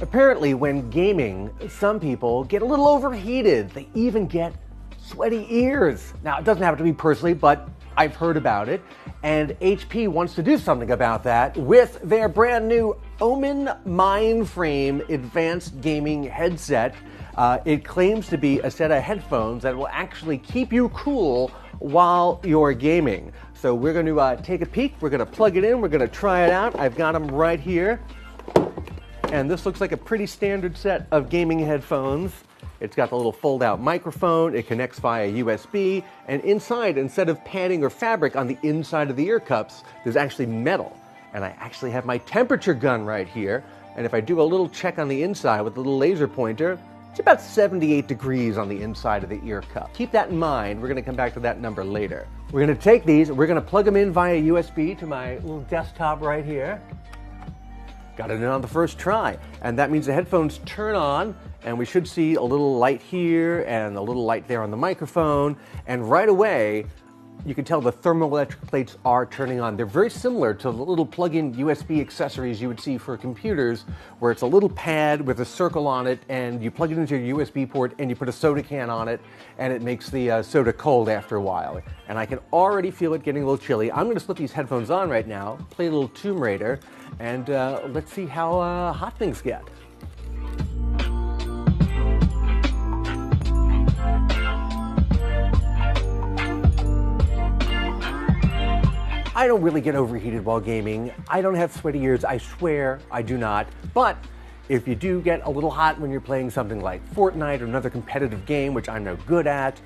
Apparently, when gaming, some people get a little overheated. They even get sweaty ears. Now, it doesn't happen to me personally, but I've heard about it. And HP wants to do something about that with their brand new Omen Mindframe Advanced Gaming Headset. It claims to be a set of headphones that will actually keep you cool while you're gaming. So we're going to take a peek. We're going to plug it in. We're going to try it out. I've got them right here. And this looks like a pretty standard set of gaming headphones. It's got the little fold-out microphone, it connects via USB, and inside, instead of padding or fabric on the inside of the ear cups, there's actually metal. And I actually have my temperature gun right here, and if I do a little check on the inside with a little laser pointer, it's about 78 degrees on the inside of the ear cup. Keep that in mind, we're gonna come back to that number later. We're gonna take these, we're gonna plug them in via USB to my little desktop right here. Got it in on the first try, and that means the headphones turn on, and we should see a little light here and a little light there on the microphone, and right away you can tell the thermoelectric plates are turning on. They're very similar to the little plug-in USB accessories you would see for computers, where it's a little pad with a circle on it, and you plug it into your USB port and you put a soda can on it, and it makes the soda cold after a while. And I can already feel it getting a little chilly. I'm going to slip these headphones on right now, play a little Tomb Raider, and let's see how hot things get. I don't really get overheated while gaming. I don't have sweaty ears, I swear I do not. But if you do get a little hot when you're playing something like Fortnite or another competitive game, which I'm no good at,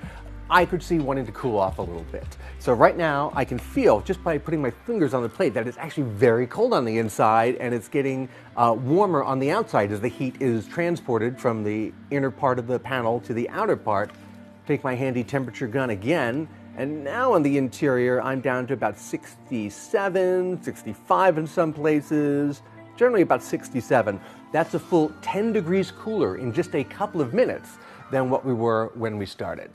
I could see wanting to cool off a little bit. So right now, I can feel, just by putting my fingers on the plate, that it's actually very cold on the inside, and it's getting warmer on the outside as the heat is transported from the inner part of the panel to the outer part. Take my handy temperature gun again, and now on the interior, I'm down to about 67, 65 in some places, generally about 67. That's a full 10 degrees cooler in just a couple of minutes than what we were when we started.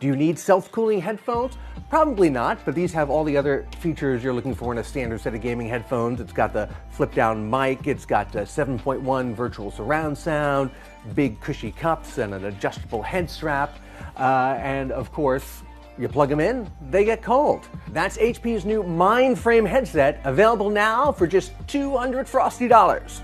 Do you need self-cooling headphones? Probably not, but these have all the other features you're looking for in a standard set of gaming headphones. It's got the flip-down mic, it's got 7.1 virtual surround sound, big cushy cups, and an adjustable head strap, and of course, you plug them in, they get cold. That's HP's new Mindframe headset, available now for just $200 frosty dollars.